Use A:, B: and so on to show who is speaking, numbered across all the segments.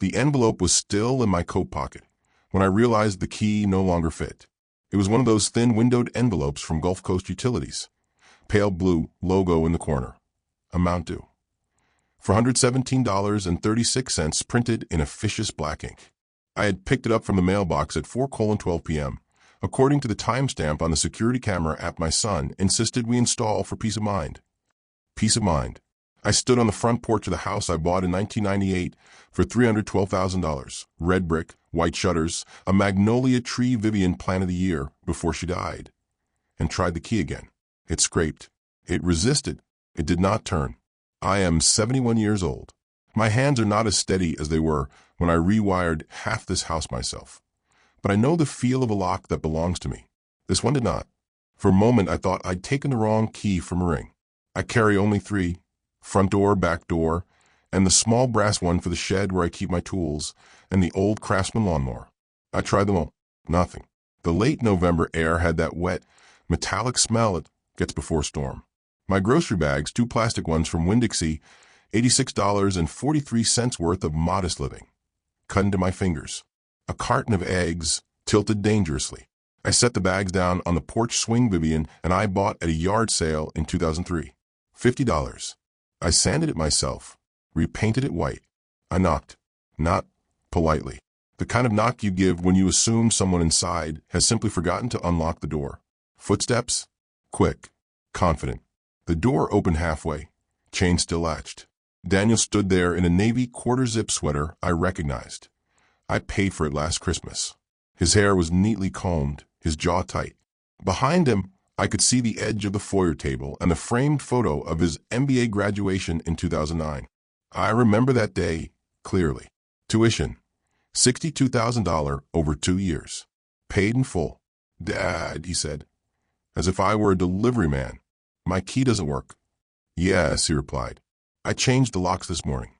A: The envelope was still in my coat pocket when I realized the key no longer fit. It was one of those thin windowed envelopes from Gulf Coast Utilities. Pale blue logo in the corner. Amount due. For $117.36 printed in officious black ink. I had picked it up from the mailbox at 4:12 p.m. According to the timestamp on the security camera app my son insisted we install for peace of mind. Peace of mind. I stood on the front porch of the house I bought in 1998 for $312,000. Red brick, white shutters, a magnolia tree Vivian planted the year before she died. And tried the key again. It scraped. It resisted. It did not turn. I am 71 years old. My hands are not as steady as they were when I rewired half this house myself. But I know the feel of a lock that belongs to me. This one did not. For a moment I thought I'd taken the wrong key from a ring. I carry only 3. Front door, back door, and the small brass one for the shed where I keep my tools, and the old Craftsman lawnmower. I tried them all. Nothing. The late November air had that wet, metallic smell it gets before a storm. My grocery bags, 2 plastic ones from Winn-Dixie, $86.43 worth of modest living. Cut into my fingers. A carton of eggs, tilted dangerously. I set the bags down on the porch swing Vivian and I bought at a yard sale in 2003. $50. I sanded it myself, repainted it white. I knocked. Not politely. The kind of knock you give when you assume someone inside has simply forgotten to unlock the door. Footsteps? Quick. Confident. The door opened halfway. Chain still latched. Daniel stood there in a navy quarter-zip sweater I recognized. I paid for it last Christmas. His hair was neatly combed, his jaw tight. Behind him, I could see the edge of the foyer table and the framed photo of his MBA graduation in 2009. I remember that day clearly. Tuition, $62,000 over 2 years. Paid in full. Dad, he said, as if I were a delivery man. My key doesn't work. Yes, he replied. I changed the locks this morning.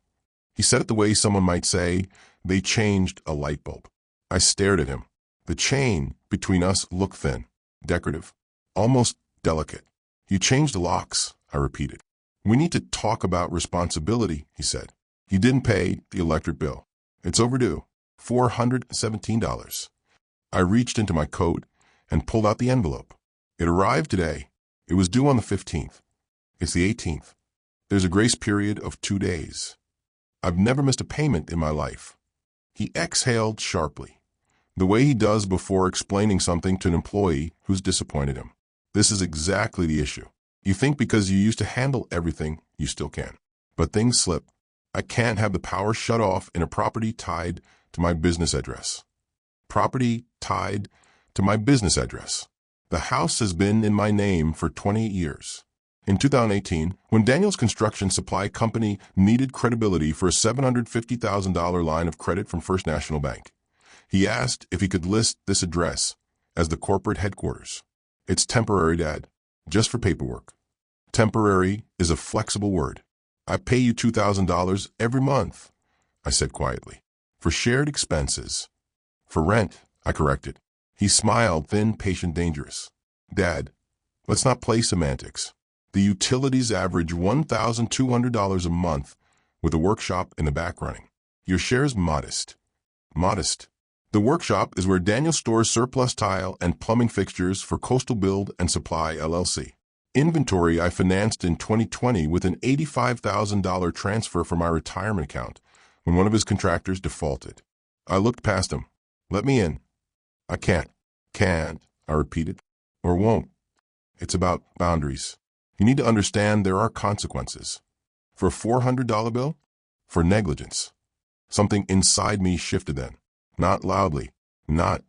A: He said it the way someone might say they changed a light bulb. I stared at him. The chain between us looked thin, decorative, almost delicate. You changed the locks, I repeated. We need to talk about responsibility, he said. You didn't pay the electric bill. It's overdue. $417. I reached into my coat and pulled out the envelope. It arrived today. It was due on the 15th. It's the 18th. There's a grace period of 2 days. I've never missed a payment in my life. He exhaled sharply, the way he does before explaining something to an employee who's disappointed him. This is exactly the issue. You think because you used to handle everything, you still can. But things slip. I can't have the power shut off in a property tied to my business address. Property tied to my business address. The house has been in my name for 28 years. In 2018, when Daniel's construction supply company needed credibility for a $750,000 line of credit from First National Bank, he asked if he could list this address as the corporate headquarters. It's temporary, Dad, just for paperwork. Temporary is a flexible word. I pay you $2,000 every month, I said quietly. For shared expenses. For rent, I corrected. He smiled, thin, patient, dangerous. Dad, let's not play semantics. The utilities average $1,200 a month with a workshop in the back running. Your share's modest. Modest. The workshop is where Daniel stores surplus tile and plumbing fixtures for Coastal Build and Supply, LLC. Inventory I financed in 2020 with an $85,000 transfer from my retirement account when one of his contractors defaulted. I looked past him. Let me in. I can't. Can't, I repeated. Or won't. It's about boundaries. You need to understand there are consequences. For a $400 bill? For negligence. Something inside me shifted then. Not loudly. Not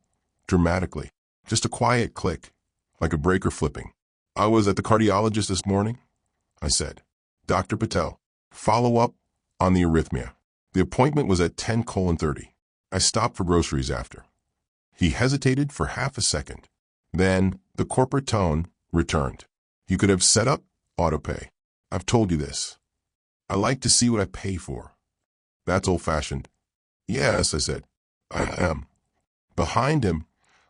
A: dramatically. Just a quiet click, like a breaker flipping. I was at the cardiologist this morning, I said. Dr. Patel, follow up on the arrhythmia. The appointment was at 10:30. I stopped for groceries after. He hesitated for half a second. Then the corporate tone returned. You could have set up autopay. I've told you this. I like to see what I pay for. That's old-fashioned. Yes, I said. I am. Behind him,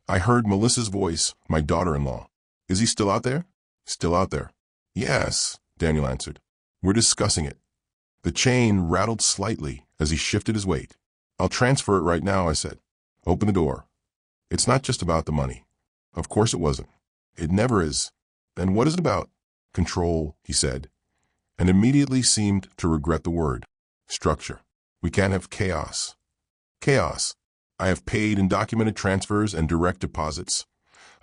A: I heard Melissa's voice, my daughter-in-law. Is he still out there? Still out there. Yes, Daniel answered. We're discussing it. The chain rattled slightly as he shifted his weight. I'll transfer it right now, I said. Open the door. It's not just about the money. Of course it wasn't. It never is. Then what is it about? Control, he said, and immediately seemed to regret the word. Structure. We can't have chaos. Chaos. I have paid in documented transfers and direct deposits,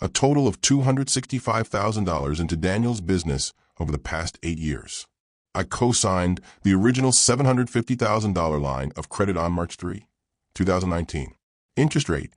A: a total of $265,000 into Daniel's business over the past 8 years. I co-signed the original $750,000 line of credit on March 3, 2019. Interest rate,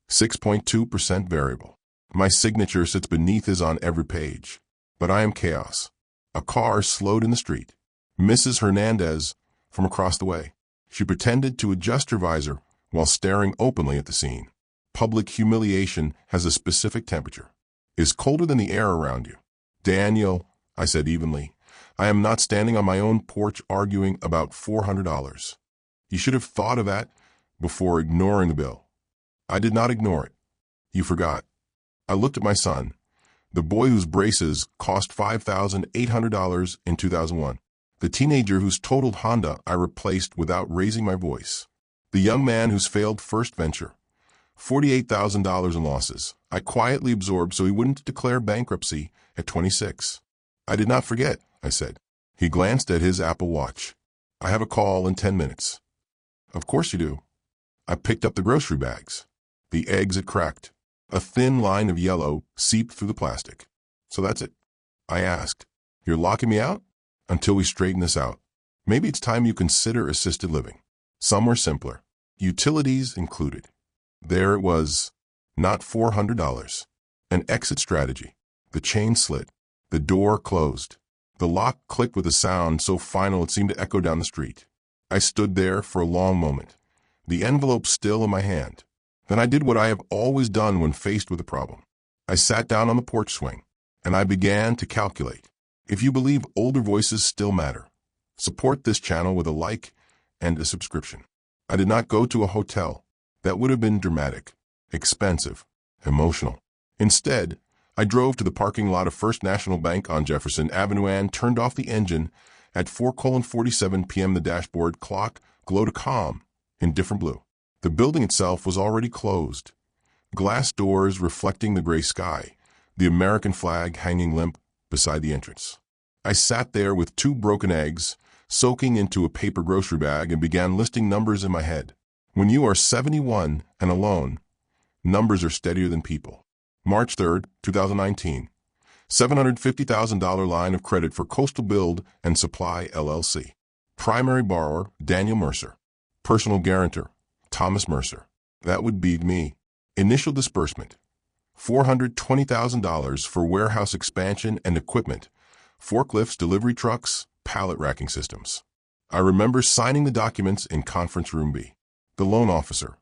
A: 6.2% variable. My signature sits beneath his on every page. But I am chaos. A car slowed in the street. Mrs. Hernandez from across the way. She pretended to adjust her visor while staring openly at the scene. Public humiliation has a specific temperature. It is colder than the air around you. Daniel, I said evenly, I am not standing on my own porch arguing about $400. You should have thought of that before ignoring the bill. I did not ignore it. You forgot. I looked at my son, the boy whose braces cost $5,800 in 2001, the teenager whose totaled Honda I replaced without raising my voice, the young man whose failed first venture, $48,000 in losses, I quietly absorbed so he wouldn't declare bankruptcy at 26. I did not forget, I said. He glanced at his Apple Watch. I have a call in 10 minutes. Of course you do. I picked up the grocery bags. The eggs had cracked. A thin line of yellow seeped through the plastic. So that's it. I asked, You're locking me out? Until we straighten this out. Maybe it's time you consider assisted living. Somewhere simpler. Utilities included. There it was. Not $400. An exit strategy. The chain slid. The door closed. The lock clicked with a sound so final it seemed to echo down the street. I stood there for a long moment, the envelope still in my hand. Then I did what I have always done when faced with a problem. I sat down on the porch swing, and I began to calculate. If you believe older voices still matter, support this channel with a like and a subscription. I did not go to a hotel. That would have been dramatic, expensive, emotional. Instead, I drove to the parking lot of First National Bank on Jefferson Avenue and turned off the engine at 4:47 p.m. The dashboard clock glowed a calm, indifferent blue. The building itself was already closed. Glass doors reflecting the gray sky, the American flag hanging limp beside the entrance. I sat there with 2 broken eggs, soaking into a paper grocery bag, and began listing numbers in my head. When you are 71 and alone, numbers are steadier than people. March 3rd, 2019. $750,000 line of credit for Coastal Build and Supply, LLC. Primary borrower, Daniel Mercer. Personal guarantor, Thomas Mercer. That would be me. Initial disbursement, $420,000 for warehouse expansion and equipment, forklifts, delivery trucks, pallet racking systems. I remember signing the documents in conference room B. The loan officer,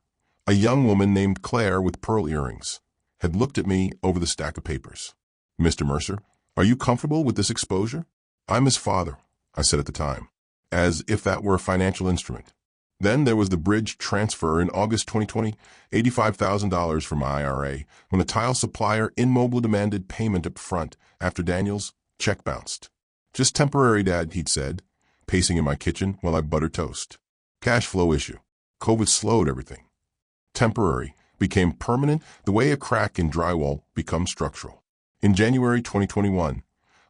A: a young woman named Claire with pearl earrings, had looked at me over the stack of papers. Mr. Mercer, are you comfortable with this exposure? I'm his father, I said at the time, as if that were a financial instrument. Then there was the bridge transfer in August 2020, $85,000 from my IRA, when a tile supplier Immobile demanded payment up front after Daniel's check bounced. Just temporary, Dad, he'd said, pacing in my kitchen while I buttered toast. Cash flow issue. COVID slowed everything. Temporary became permanent the way a crack in drywall becomes structural. In January 2021,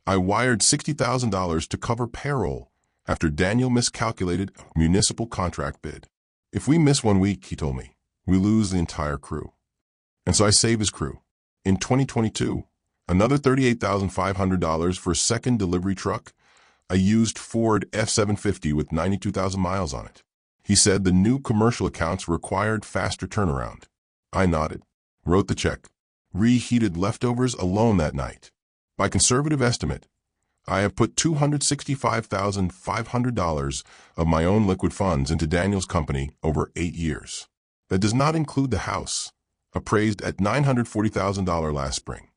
A: I wired $60,000 to cover payroll after Daniel miscalculated a municipal contract bid. If we miss 1 week, he told me, we lose the entire crew. And so I saved his crew. In 2022, another $38,500 for a second delivery truck, a used Ford F-750 with 92,000 miles on it. He said the new commercial accounts required faster turnaround. I nodded, wrote the check, reheated leftovers alone that night. By conservative estimate, I have put $265,500 of my own liquid funds into Daniel's company over 8 years. That does not include the house, appraised at $940,000 last spring,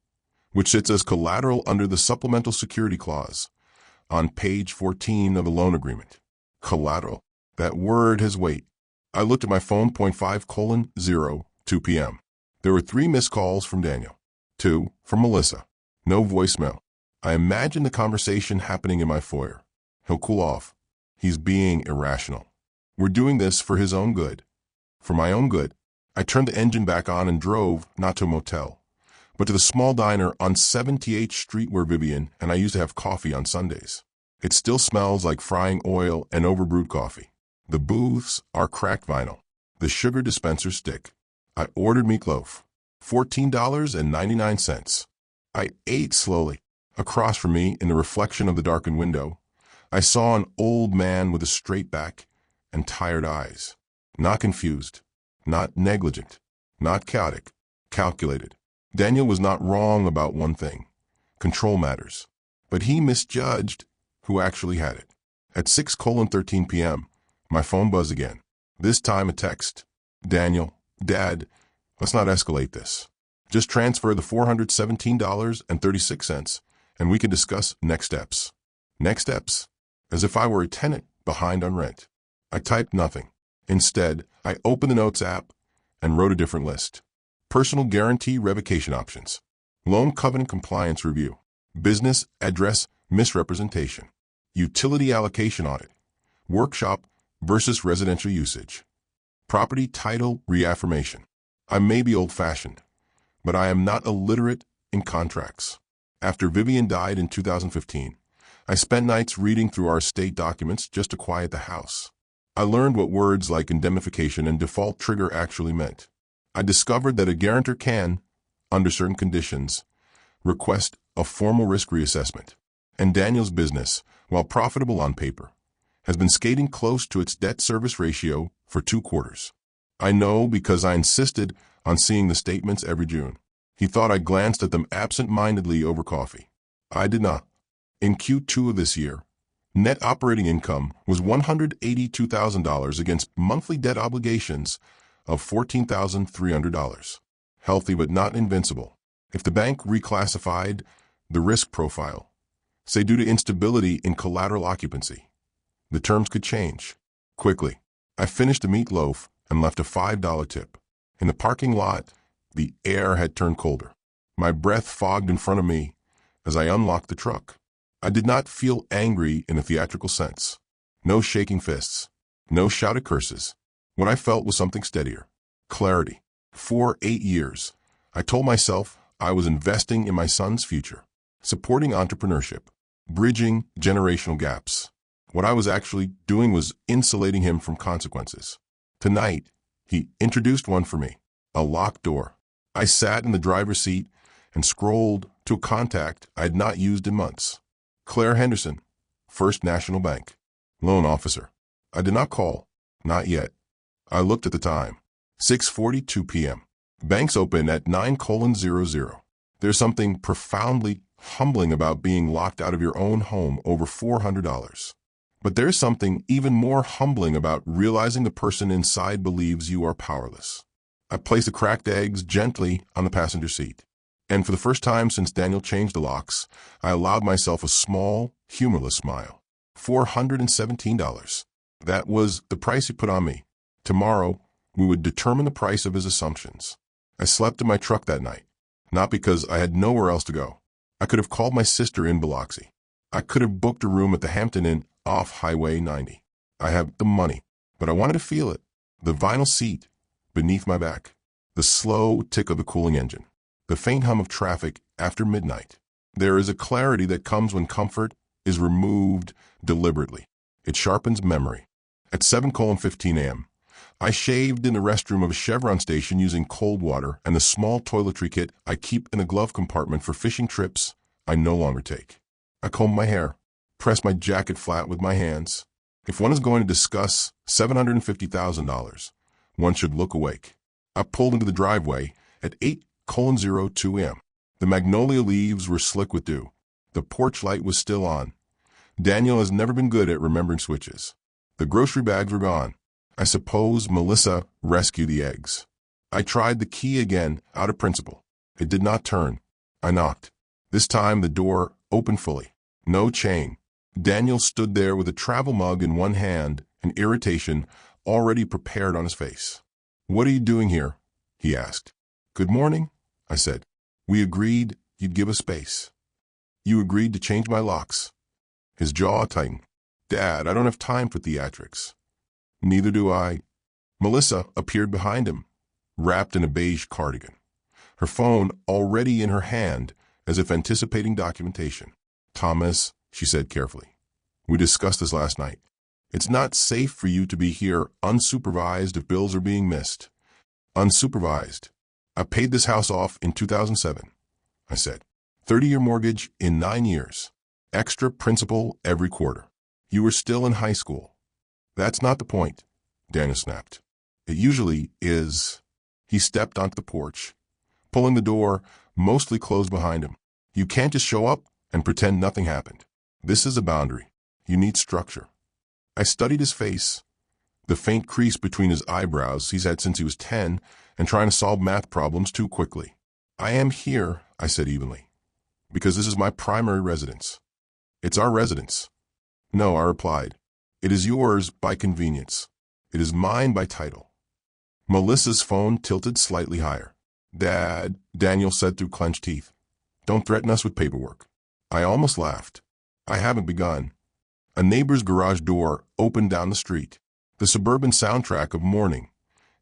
A: which sits as collateral under the supplemental security clause on page 14 of the loan agreement. Collateral. That word has weight. I looked at my phone, 5:02 p.m. There were 3 missed calls from Daniel. 2 from Melissa. No voicemail. I imagine the conversation happening in my foyer. He'll cool off. He's being irrational. We're doing this for his own good. For my own good, I turned the engine back on and drove, not to a motel, but to the small diner on 78th Street where Vivian and I used to have coffee on Sundays. It still smells like frying oil and overbrewed coffee. The booths are cracked vinyl. The sugar dispensers stick. I ordered meatloaf, $14.99. I ate slowly. Across from me, in the reflection of the darkened window, I saw an old man with a straight back and tired eyes. Not confused, not negligent, not chaotic, calculated. Daniel was not wrong about one thing. Control matters. But he misjudged who actually had it. At 6:13 p.m., my phone buzzed again. This time a text. Daniel, Dad, let's not escalate this. Just transfer the $417.36 and we can discuss next steps. Next steps? As if I were a tenant behind on rent. I typed nothing. Instead, I opened the Notes app and wrote a different list. Personal guarantee revocation options. Loan covenant compliance review. Business address misrepresentation. Utility allocation audit. Workshop versus residential usage. Property title reaffirmation. I may be old-fashioned, but I am not illiterate in contracts. After Vivian died in 2015, I spent nights reading through our estate documents just to quiet the house. I learned what words like indemnification and default trigger actually meant. I discovered that a guarantor can, under certain conditions, request a formal risk reassessment. And Daniel's business, while profitable on paper, has been skating close to its debt service ratio for 2 quarters. I know because I insisted on seeing the statements every June. He thought I glanced at them absent-mindedly over coffee. I did not. In Q2 of this year, net operating income was $182,000 against monthly debt obligations of $14,300. Healthy but not invincible. If the bank reclassified the risk profile, say due to instability in collateral occupancy, the terms could change. Quickly, I finished the meatloaf and left a $5 tip. In the parking lot, the air had turned colder. My breath fogged in front of me as I unlocked the truck. I did not feel angry in a theatrical sense. No shaking fists. No shouted curses. What I felt was something steadier. Clarity. For 8 years, I told myself I was investing in my son's future, supporting entrepreneurship, bridging generational gaps. What I was actually doing was insulating him from consequences. Tonight, he introduced one for me, a locked door. I sat in the driver's seat and scrolled to a contact I had not used in months. Claire Henderson, First National Bank, loan officer. I did not call, not yet. I looked at the time, 6:42 p.m. Banks open at 9:00. There's something profoundly humbling about being locked out of your own home over $400. But there's something even more humbling about realizing the person inside believes you are powerless. I placed the cracked eggs gently on the passenger seat. And for the first time since Daniel changed the locks, I allowed myself a small, humorless smile. $417. That was the price he put on me. Tomorrow, we would determine the price of his assumptions. I slept in my truck that night, not because I had nowhere else to go. I could have called my sister in Biloxi. I could have booked a room at the Hampton Inn off Highway 90. I have the money, but I wanted to feel it. The vinyl seat beneath my back, the slow tick of the cooling engine, the faint hum of traffic after midnight. There is a clarity that comes when comfort is removed deliberately. It sharpens memory. At 7:15 a.m., I shaved in the restroom of a Chevron station using cold water and the small toiletry kit I keep in a glove compartment for fishing trips I no longer take. I combed my hair, pressed my jacket flat with my hands. If one is going to discuss $750,000, one should look awake. I pulled into the driveway at 8:02 a.m. The magnolia leaves were slick with dew. The porch light was still on. Daniel has never been good at remembering switches. The grocery bags were gone. I suppose Melissa rescued the eggs. I tried the key again out of principle. It did not turn. I knocked. This time the door opened fully. No chain. Daniel stood there with a travel mug in one hand and irritation already prepared on his face. "What are you doing here?" he asked. "Good morning," I said. "We agreed you'd give us space. You agreed to change my locks." His jaw tightened. "Dad, I don't have time for theatrics." "Neither do I." Melissa appeared behind him, wrapped in a beige cardigan, her phone already in her hand as if anticipating documentation. "Thomas," she said carefully, "we discussed this last night. It's not safe for you to be here unsupervised if bills are being missed." "Unsupervised? I paid this house off in 2007, I said. 30-year mortgage in 9 years. Extra principal every quarter. You were still in high school." "That's not the point," Daniel snapped. "It usually is." He stepped onto the porch, pulling the door mostly closed behind him. "You can't just show up and pretend nothing happened. This is a boundary. You need structure." I studied his face, the faint crease between his eyebrows he's had since he was 10 and trying to solve math problems too quickly. "I am here," I said evenly, "because this is my primary residence." "It's our residence." "No," I replied. "It is yours by convenience. It is mine by title." Melissa's phone tilted slightly higher. "Dad," Daniel said through clenched teeth, "don't threaten us with paperwork." I almost laughed. I haven't begun. A neighbor's garage door opened down the street. The suburban soundtrack of morning.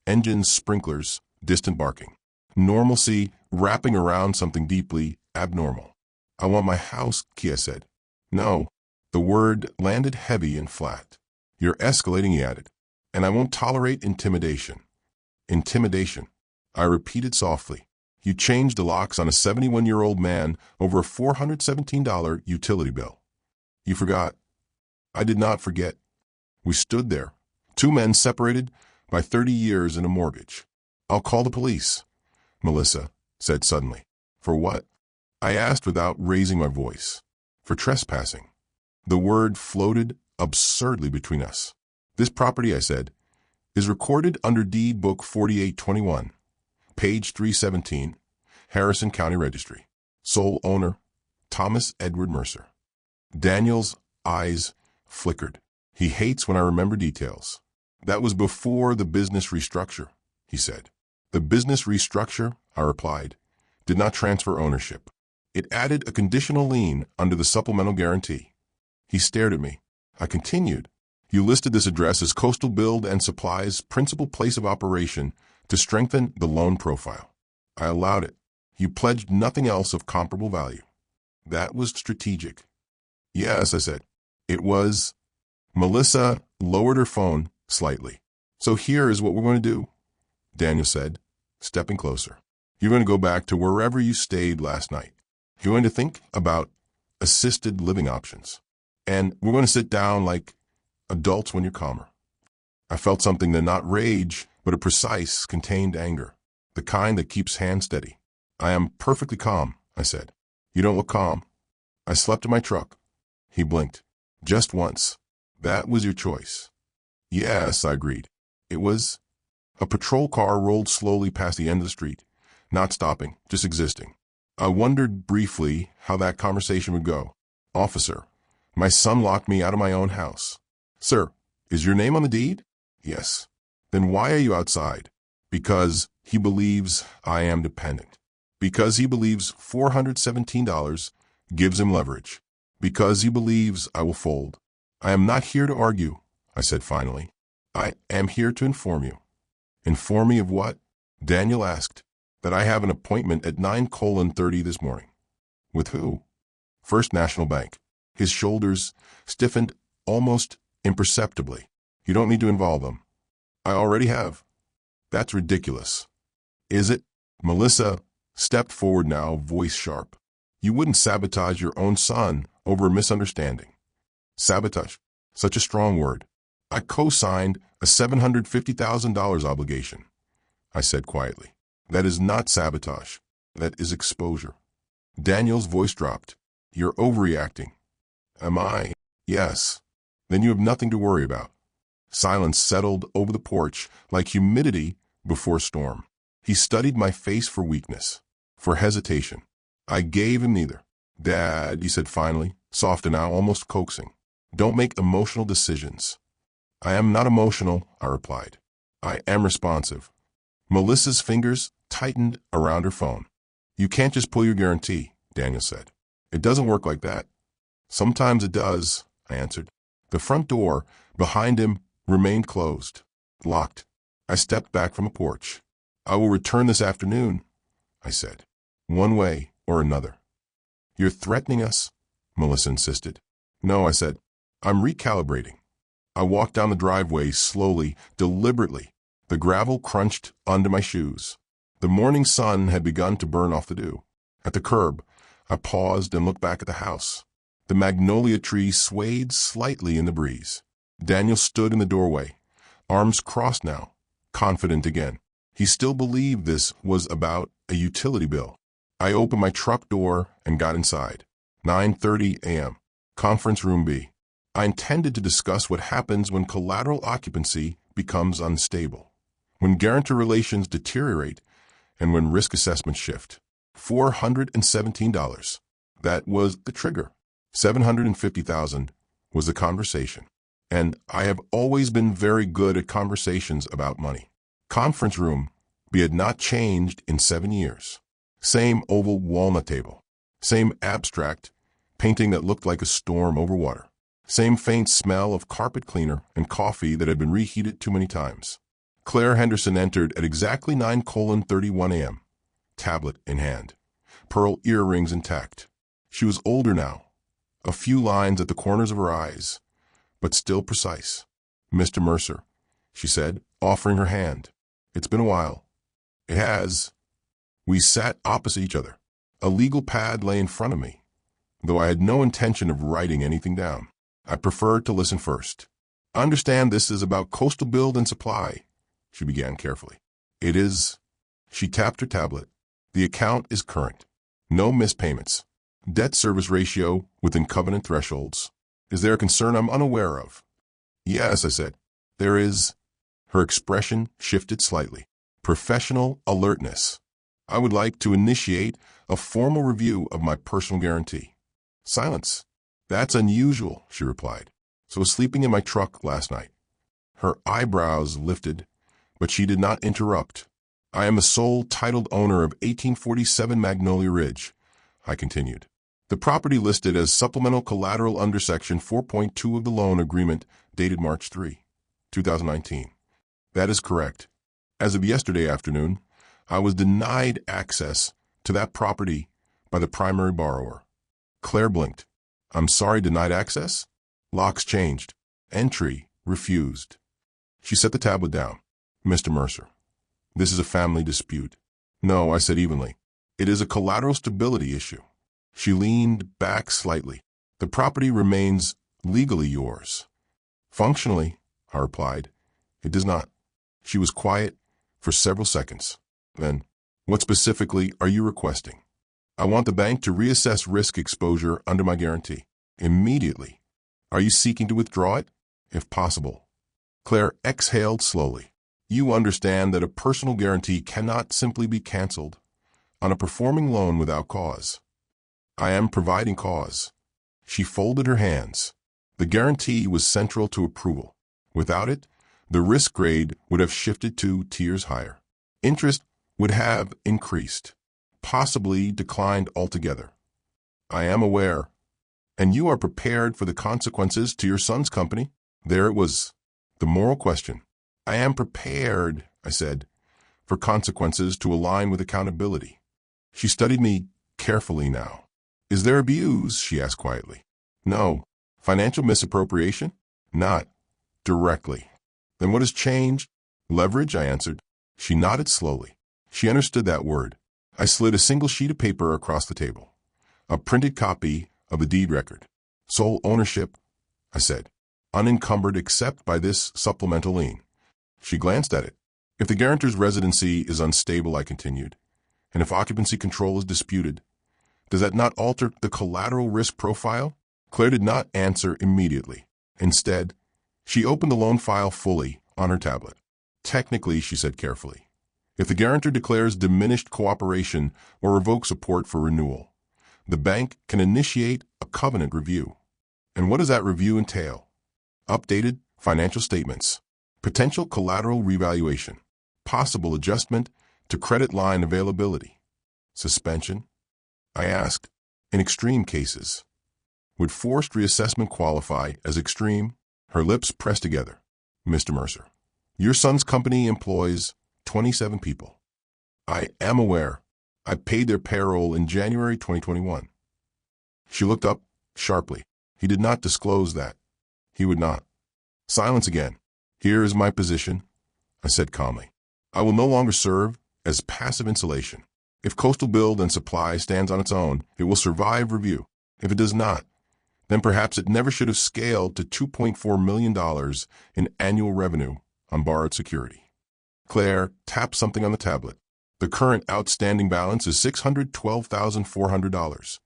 A: Engines, sprinklers, distant barking. Normalcy wrapping around something deeply abnormal. "I want my house," Kia said. "No." The word landed heavy and flat. "You're escalating," he added. "And I won't tolerate intimidation." "Intimidation," I repeated softly. "You changed the locks on a 71-year-old man over a $417 utility bill. You forgot." I did not forget. We stood there, two men separated by 30 years and a mortgage. "I'll call the police," Melissa said suddenly. "For what?" I asked without raising my voice. "For trespassing." The word floated absurdly between us. "This property," I said, "is recorded under deed book 4821, page 317, Harrison County Registry. Sole owner, Thomas Edward Mercer." Daniel's eyes flickered. "He hates when I remember details." "That was before the business restructure," he said. "The business restructure," I replied, "did not transfer ownership. It added a conditional lien under the supplemental guarantee." He stared at me. I continued. "You listed this address as Coastal Build and Supply's principal place of operation to strengthen the loan profile." I allowed it. "You pledged nothing else of comparable value." "That was strategic." "Yes," I said. "It was." Melissa lowered her phone slightly. "So here is what we're going to do," Daniel said, stepping closer. "You're going to go back to wherever you stayed last night. You're going to think about assisted living options. And we're going to sit down like adults when you're calmer." I felt something that not rage, but a precise, contained anger, the kind that keeps hands steady. "I am perfectly calm," I said. "You don't look calm." "I slept in my truck." He blinked. "Just once. That was your choice." "Yes," I agreed. "It was." A patrol car rolled slowly past the end of the street, not stopping, just existing. I wondered briefly how that conversation would go. "Officer, my son locked me out of my own house." "Sir, is your name on the deed?" "Yes." "Then why are you outside?" "Because he believes I am dependent. Because he believes $417 gives him leverage. Because he believes I will fold." "I am not here to argue," I said finally. "I am here to inform you." "Inform me of what?" Daniel asked. "That I have an appointment at 9:30 this morning." "With who?" "First National Bank." His shoulders stiffened almost imperceptibly. "You don't need to involve them." "I already have." "That's ridiculous." "Is it?" Melissa stepped forward now, voice sharp. "You wouldn't sabotage your own son over a misunderstanding." "Sabotage? Such a strong word." "I co-signed a $750,000 obligation," I said quietly. "That is not sabotage. That is exposure." Daniel's voice dropped. "You're overreacting." "Am I?" "Yes." "Then you have nothing to worry about." Silence settled over the porch like humidity before a storm. He studied my face for weakness, for hesitation. I gave him neither. "Dad," he said finally, soft and now almost coaxing, "don't make emotional decisions." "I am not emotional," I replied. "I am responsive." Melissa's fingers tightened around her phone. "You can't just pull your guarantee," Daniel said. "It doesn't work like that." "Sometimes it does," I answered. The front door behind him remained closed, locked. I stepped back from the porch. I will return this afternoon, I said. One way or another. You're threatening us? Melissa insisted. No, I said. I'm recalibrating. I walked down the driveway slowly, deliberately. The gravel crunched under my shoes. The morning sun had begun to burn off the dew. At the curb, I paused and looked back at the house. The magnolia tree swayed slightly in the breeze. Daniel stood in the doorway, arms crossed now, confident again. He still believed this was about a utility bill. I opened my truck door and got inside. 9:30 a.m. Conference room B. I intended to discuss what happens when collateral occupancy becomes unstable, when guarantor relations deteriorate, and when risk assessments shift. $417. That was the trigger. $750,000 was the conversation. And I have always been very good at conversations about money. Conference room B had not changed in 7 years. Same oval walnut table. Same abstract painting that looked like a storm over water. Same faint smell of carpet cleaner and coffee that had been reheated too many times. Claire Henderson entered at exactly 9:31 a.m., tablet in hand, pearl earrings intact. She was older now, a few lines at the corners of her eyes, but still precise. Mr. Mercer, she said, offering her hand. It's been a while. It has. We sat opposite each other. A legal pad lay in front of me, though I had no intention of writing anything down. I preferred to listen first. I understand this is about coastal build and supply, she began carefully. It is. She tapped her tablet. The account is current. No missed payments. Debt service ratio within covenant thresholds. Is there a concern I'm unaware of? Yes, I said. There is. Her expression shifted slightly. Professional alertness. I would like to initiate a formal review of my personal guarantee. Silence. That's unusual, she replied. So I was sleeping in my truck last night. Her eyebrows lifted, but she did not interrupt. I am the sole titled owner of 1847 Magnolia Ridge, I continued. The property listed as supplemental collateral under Section 4.2 of the loan agreement dated March 3, 2019. That is correct. As of yesterday afternoon, I was denied access to that property by the primary borrower. Claire blinked. I'm sorry, denied access? Locks changed. Entry refused. She set the tablet down. Mr. Mercer, this is a family dispute. No, I said evenly. It is a collateral stability issue. She leaned back slightly. The property remains legally yours. Functionally, I replied, it does not. She was quiet for several seconds. Then, what specifically are you requesting? I want the bank to reassess risk exposure under my guarantee. Immediately. Are you seeking to withdraw it? If possible. Claire exhaled slowly. You understand that a personal guarantee cannot simply be canceled on a performing loan without cause. I am providing cause. She folded her hands. The guarantee was central to approval. Without it, the risk grade would have shifted 2 tiers higher. Interest would have increased, possibly declined altogether. I am aware. And you are prepared for the consequences to your son's company? There it was, the moral question. I am prepared, I said, for consequences to align with accountability. She studied me carefully now. Is there abuse? She asked quietly. No. Financial misappropriation? Not directly. Then what has changed? Leverage, I answered. She nodded slowly. She understood that word. I slid a single sheet of paper across the table. A printed copy of the deed record. Sole ownership, I said, unencumbered except by this supplemental lien. She glanced at it. If the guarantor's residency is unstable, I continued, and if occupancy control is disputed, does that not alter the collateral risk profile? Claire did not answer immediately. Instead, she opened the loan file fully on her tablet. Technically, she said carefully, if the guarantor declares diminished cooperation or revokes support for renewal, the bank can initiate a covenant review. And what does that review entail? Updated financial statements, potential collateral revaluation, possible adjustment to credit line availability, suspension. I asked, in extreme cases, would forced reassessment qualify as extreme? Her lips pressed together. Mr. Mercer, Your son's company employs 27 people. I am aware. I paid their payroll in January 2021. She looked up sharply. He did not disclose that. He would not. Silence again. Here is my position, I said calmly. I will no longer serve as passive insulation. If Coastal Build and Supply stands on its own, it will survive review. If it does not, then perhaps it never should have scaled to $2.4 million in annual revenue on borrowed security. Claire tapped something on the tablet. The current outstanding balance is $612,400,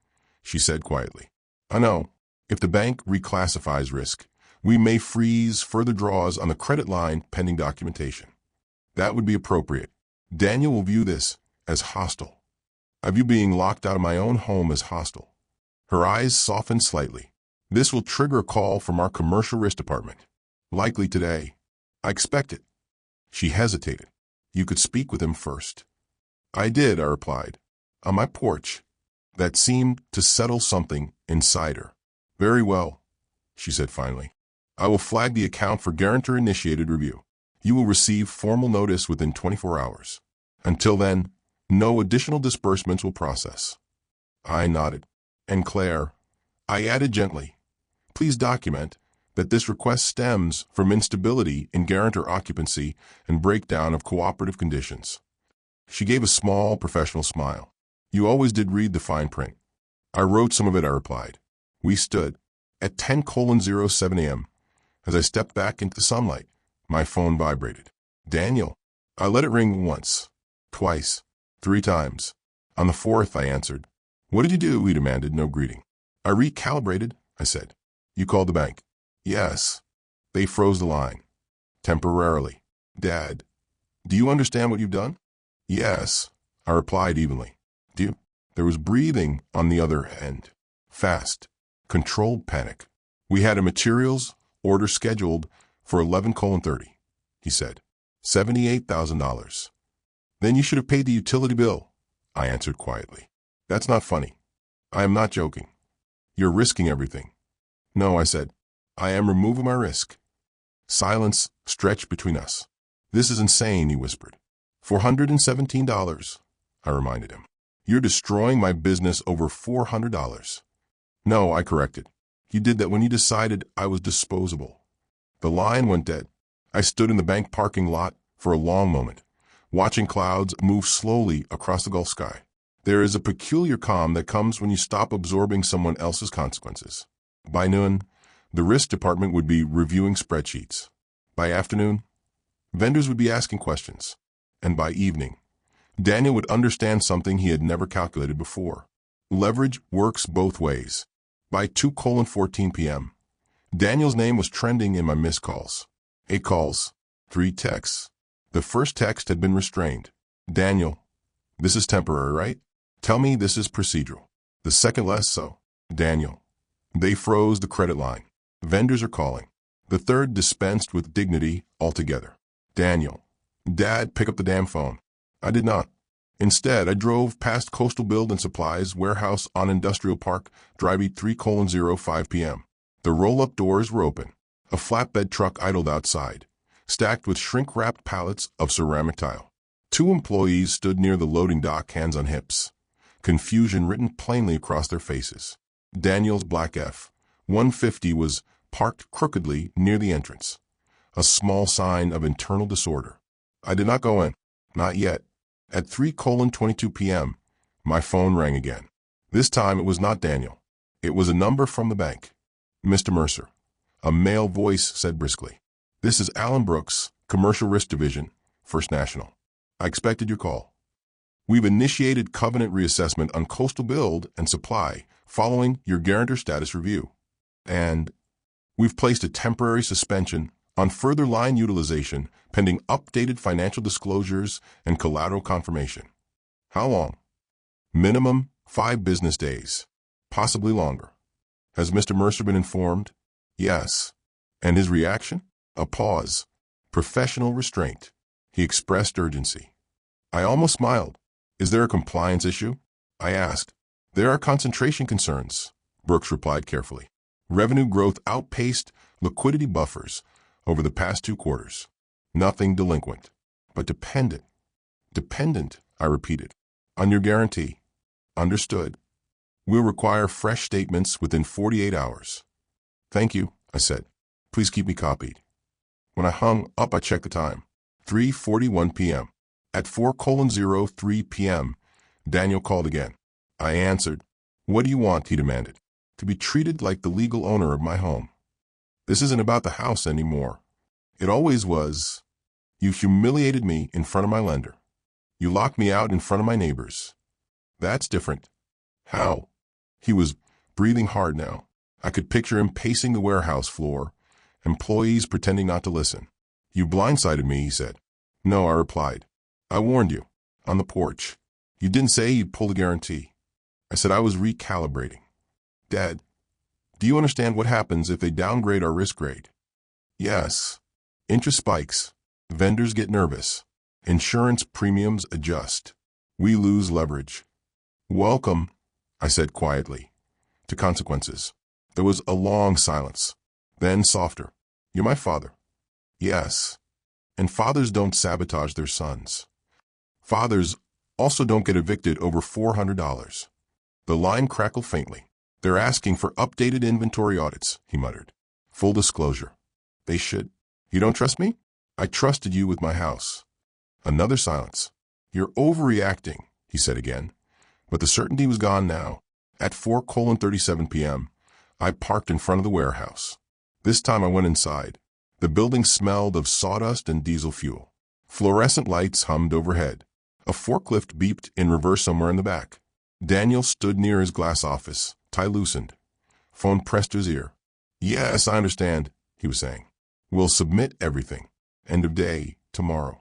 A: she said quietly. I know. If the bank reclassifies risk, we may freeze further draws on the credit line pending documentation. That would be appropriate. Daniel will view this as hostile. I view being locked out of my own home as hostile. Her eyes softened slightly. This will trigger a call from our commercial risk department. Likely today. I expect it. She hesitated. You could speak with him first. I did, I replied. On my porch. That seemed to settle something inside her. Very well, she said finally. I will flag the account for guarantor-initiated review. You will receive formal notice within 24 hours. Until then, no additional disbursements will process. I nodded. And Claire, I added gently, please document that this request stems from instability in guarantor occupancy and breakdown of cooperative conditions. She gave a small professional smile. You always did read the fine print. I wrote some of it, I replied. We stood. At 10:07 a.m., as I stepped back into the sunlight, my phone vibrated. Daniel. I let it ring once, twice, 3 times. On the 4th, I answered. What did you do? He demanded, no greeting. I recalibrated, I said. You called the bank? Yes. They froze the line. Temporarily. Dad, do you understand what you've done? Yes, I replied evenly. Do you? There was breathing on the other end. Fast. Controlled panic. We had a materials order scheduled for 11:30, he said. $78,000. Then you should have paid the utility bill, I answered quietly. That's not funny. I am not joking. You're risking everything. No, I said. I am removing my risk. Silence stretched between us. This is insane, he whispered. $417, I reminded him. You're destroying my business over $400. No, I corrected. You did that when you decided I was disposable. The line went dead. I stood in the bank parking lot for a long moment, watching clouds move slowly across the Gulf sky. There is a peculiar calm that comes when you stop absorbing someone else's consequences. By noon, the risk department would be reviewing spreadsheets. By afternoon, vendors would be asking questions. And by evening, Daniel would understand something he had never calculated before. Leverage works both ways. By 2:14 p.m., Daniel's name was trending in my missed calls. 8 calls, 3 texts. The first text had been restrained. Daniel, this is temporary, right? Tell me this is procedural. The second less so. Daniel, they froze the credit line. Vendors are calling. The third dispensed with dignity altogether. Daniel, Dad, pick up the damn phone. I did not. Instead, I drove past Coastal Build and Supplies warehouse on Industrial Park, Drive 3:05 p.m. The roll-up doors were open. A flatbed truck idled outside, stacked with shrink-wrapped pallets of ceramic tile. 2 employees stood near the loading dock, hands on hips, confusion written plainly across their faces. Daniel's black F-150 was parked crookedly near the entrance, a small sign of internal disorder. I did not go in. Not yet. At 3:22 p.m., my phone rang again. This time it was not Daniel. It was a number from the bank. Mr. Mercer. A male voice said briskly. This is Alan Brooks, Commercial Risk Division, First National. I expected your call. We've initiated covenant reassessment on Coastal Build and Supply following your guarantor status review. And we've placed a temporary suspension on further line utilization pending updated financial disclosures and collateral confirmation. How long? Minimum 5 business days, possibly longer. Has Mr. Mercer been informed? Yes. And his reaction? A pause. Professional restraint. He expressed urgency. I almost smiled. Is there a compliance issue? I asked. There are concentration concerns, Brooks replied carefully. Revenue growth outpaced liquidity buffers over the past 2 quarters. Nothing delinquent, but dependent. Dependent, I repeated. On your guarantee. Understood. We'll require fresh statements within 48 hours. Thank you, I said. Please keep me copied. When I hung up, I checked the time. 3:41 p.m. At 4:03 p.m., Daniel called again. I answered. What do you want? He demanded. To be treated like the legal owner of my home. This isn't about the house anymore. It always was. You humiliated me in front of my lender. You locked me out in front of my neighbors. That's different. How? He was breathing hard now. I could picture him pacing the warehouse floor, employees pretending not to listen. You blindsided me, he said. No, I replied. I warned you. On the porch. You didn't say you'd pull the guarantee. I said I was recalibrating. Dad, do you understand what happens if they downgrade our risk grade? Yes. Interest spikes. Vendors get nervous. Insurance premiums adjust. We lose leverage. Welcome, I said quietly, to consequences. There was a long silence. Then softer. You're my father. Yes. And fathers don't sabotage their sons. Fathers also don't get evicted over $400. The line crackled faintly. They're asking for updated inventory audits, he muttered. Full disclosure. They should. You don't trust me? I trusted you with my house. Another silence. You're overreacting, he said again. But the certainty was gone now. At 4:37 p.m., I parked in front of the warehouse. This time I went inside. The building smelled of sawdust and diesel fuel. Fluorescent lights hummed overhead. A forklift beeped in reverse somewhere in the back. Daniel stood near his glass office, tie loosened. Phone pressed to his ear. Yes, I understand, he was saying. We'll submit everything. End of day, tomorrow.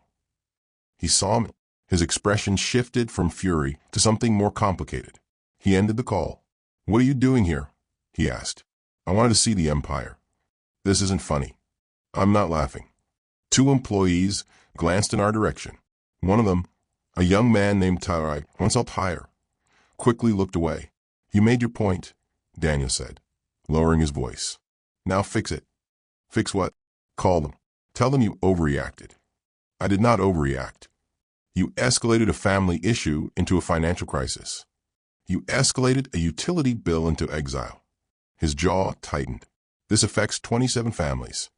A: He saw me. His expression shifted from fury to something more complicated. He ended the call. What are you doing here? He asked. I wanted to see the empire. This isn't funny. I'm not laughing. Two employees glanced in our direction. One of them, a young man named Tyrai, once up higher, quickly looked away. You made your point, Daniel said, lowering his voice. Now fix it. Fix what? Call them. Tell them you overreacted. I did not overreact. You escalated a family issue into a financial crisis. You escalated a utility bill into exile. His jaw tightened. This affects 27 families.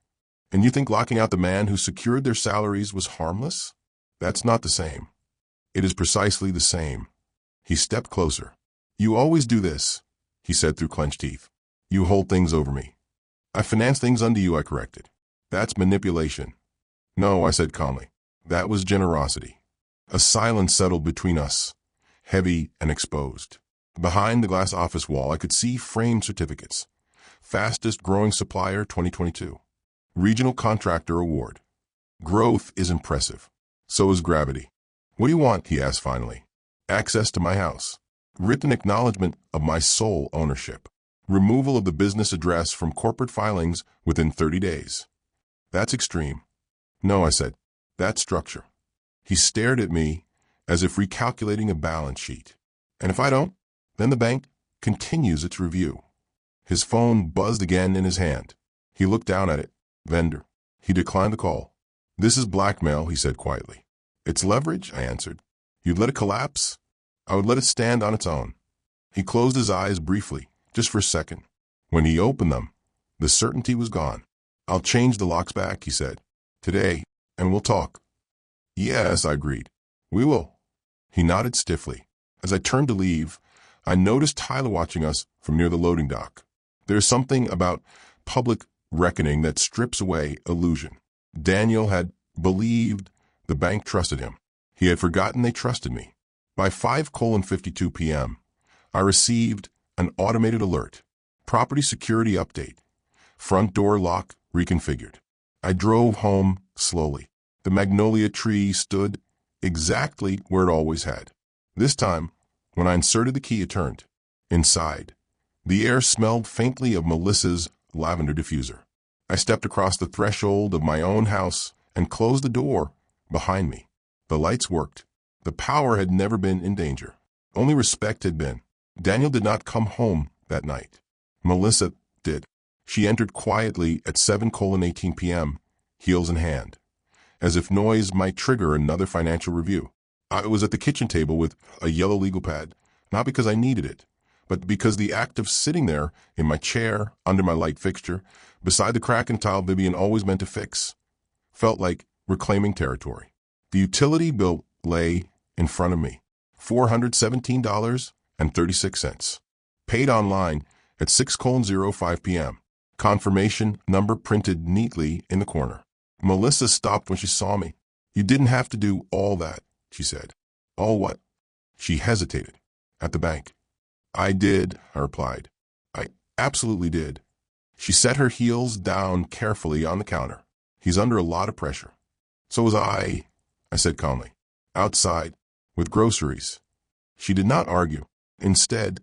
A: And you think locking out the man who secured their salaries was harmless? That's not the same. It is precisely the same. He stepped closer. You always do this, he said through clenched teeth. You hold things over me. I finance things under you, I corrected. That's manipulation. No, I said calmly. That was generosity. A silence settled between us, heavy and exposed. Behind the glass office wall, I could see framed certificates. Fastest growing supplier 2022. Regional Contractor Award. Growth is impressive. So is gravity. What do you want? He asked finally. Access to my house. Written acknowledgement of my sole ownership. Removal of the business address from corporate filings within 30 days. That's extreme. No, I said. That's structure. He stared at me as if recalculating a balance sheet. And if I don't, then the bank continues its review. His phone buzzed again in his hand. He looked down at it. Vendor. He declined the call. This is blackmail, he said quietly. It's leverage, I answered. You'd let it collapse? I would let it stand on its own. He closed his eyes briefly, just for a second. When he opened them, the certainty was gone. I'll change the locks back, he said. Today, and we'll talk. Yes, I agreed. We will. He nodded stiffly. As I turned to leave, I noticed Tyler watching us from near the loading dock. There's something about public reckoning that strips away illusion. Daniel had believed the bank trusted him. He had forgotten they trusted me. By 5:52 p.m., I received an automated alert. Property security update. Front door lock reconfigured. I drove home slowly. The magnolia tree stood exactly where it always had. This time, when I inserted the key, it turned. Inside, the air smelled faintly of Melissa's lavender diffuser. I stepped across the threshold of my own house and closed the door behind me. The lights worked. The power had never been in danger. Only respect had been. Daniel did not come home that night. Melissa did. She entered quietly at 7:18 p.m., heels in hand. as if noise might trigger another financial review. I was at the kitchen table with a yellow legal pad, not because I needed it, but because the act of sitting there in my chair, under my light fixture, beside the crack in tile Vivian always meant to fix, felt like reclaiming territory. The utility bill lay in front of me, $417.36. Paid online at 6:05 p.m. Confirmation number printed neatly in the corner. Melissa stopped when she saw me. You didn't have to do all that, she said. All what? She hesitated. At the bank. I did, I replied. I absolutely did. She set her heels down carefully on the counter. He's under a lot of pressure. So was I said calmly. Outside, with groceries. She did not argue. Instead,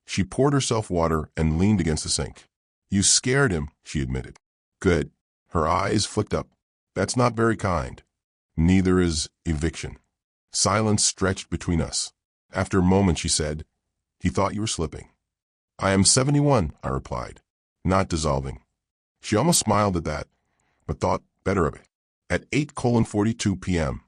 A: she poured herself water and leaned against the sink. You scared him, she admitted. Good. Her eyes flicked up. That's not very kind. Neither is eviction. Silence stretched between us. After a moment, she said, he thought you were slipping. I am 71, I replied, not dissolving. She almost smiled at that, but thought better of it. At 8:42 p.m.,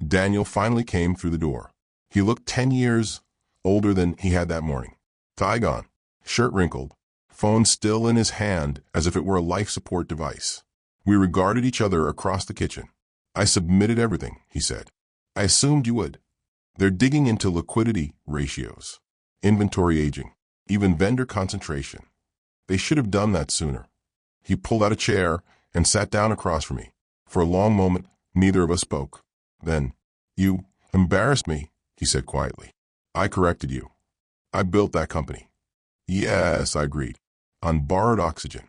A: Daniel finally came through the door. He looked 10 years older than he had that morning. Tie gone, shirt wrinkled, phone still in his hand as if it were a life support device. We regarded each other across the kitchen. I submitted everything, he said. I assumed you would. They're digging into liquidity ratios, inventory aging, even vendor concentration. They should have done that sooner. He pulled out a chair and sat down across from me. For a long moment, neither of us spoke. Then, you embarrassed me, he said quietly. I corrected you. I built that company. Yes, I agreed. On borrowed oxygen.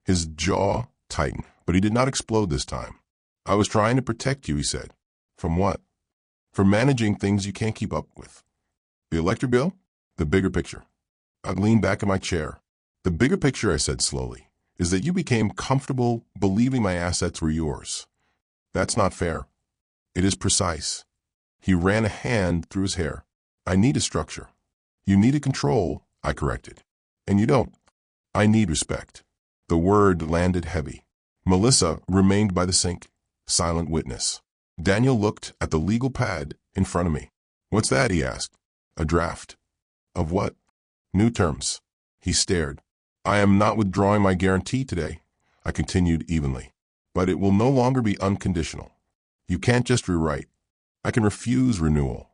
A: His jaw tightened, but he did not explode this time. I was trying to protect you, he said. From what? From managing things you can't keep up with. The electric bill? The bigger picture. I leaned back in my chair. The bigger picture, I said slowly, is that you became comfortable believing my assets were yours. That's not fair. It is precise. He ran a hand through his hair. I need a structure. You need a control, I corrected. And you don't. I need respect. The word landed heavy. Melissa remained by the sink, silent witness. Daniel looked at the legal pad in front of me. What's that? He asked. A draft. Of what? New terms. He stared. I am not withdrawing my guarantee today, I continued evenly. But it will no longer be unconditional. You can't just rewrite. I can refuse renewal.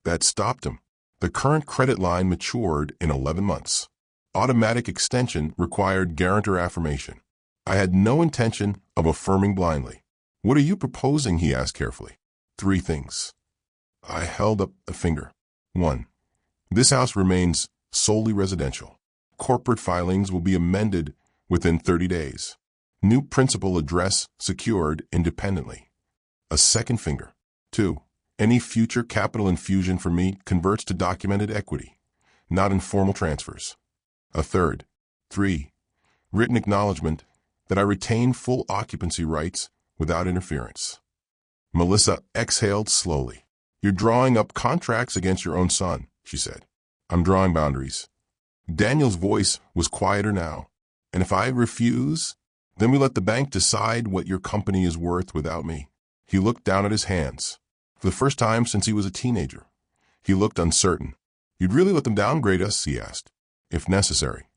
A: That stopped him. The current credit line matured in 11 months. Automatic extension required guarantor affirmation. I had no intention of affirming blindly. What are you proposing? He asked carefully. 3 things. I held up a finger. 1. This house remains solely residential. Corporate filings will be amended within 30 days. New principal address secured independently. A second finger. 2. Any future capital infusion from me converts to documented equity, not informal transfers. A third. 3. Written acknowledgement that I retain full occupancy rights without interference. Melissa exhaled slowly. You're drawing up contracts against your own son, she said. I'm drawing boundaries. Daniel's voice was quieter now. And if I refuse, then we let the bank decide what your company is worth without me. He looked down at his hands. For the first time since he was a teenager, he looked uncertain. You'd really let them downgrade us, he asked, if necessary.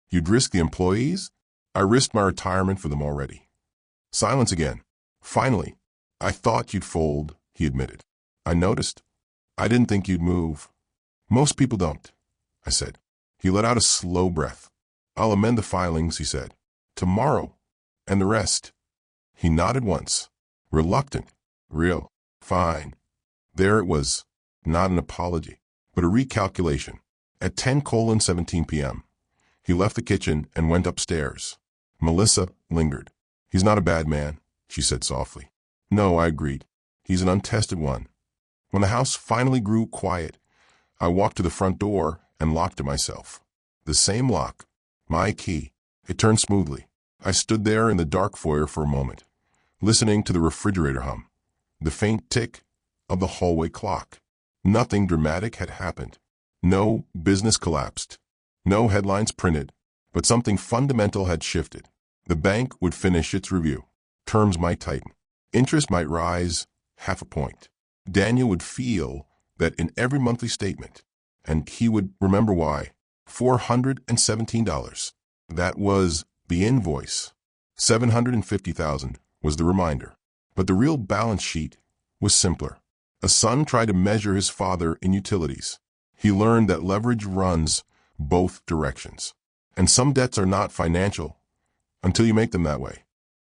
A: You'd risk the employees? I risked my retirement for them already. Silence again. Finally, I thought you'd fold, he admitted. I noticed. I didn't think you'd move. Most people don't, I said. He let out a slow breath. I'll amend the filings, he said. Tomorrow. And the rest. He nodded once. Reluctant. Real. Fine. There it was. Not an apology, but a recalculation. At 10:17 p.m., he left the kitchen and went upstairs. Melissa lingered. He's not a bad man, she said softly. No, I agreed. He's an untested one. When the house finally grew quiet, I walked to the front door and locked it myself. The same lock. My key. It turned smoothly. I stood there in the dark foyer for a moment, listening to the refrigerator hum, the faint tick of the hallway clock. Nothing dramatic had happened. No business collapsed. No headlines printed, but something fundamental had shifted. The bank would finish its review. Terms might tighten. Interest might rise half a point. Daniel would feel that in every monthly statement, and he would remember why. $417. That was the invoice. $750,000 was the reminder. But the real balance sheet was simpler. A son tried to measure his father in utilities. He learned that leverage runs both directions. And some debts are not financial until you make them that way.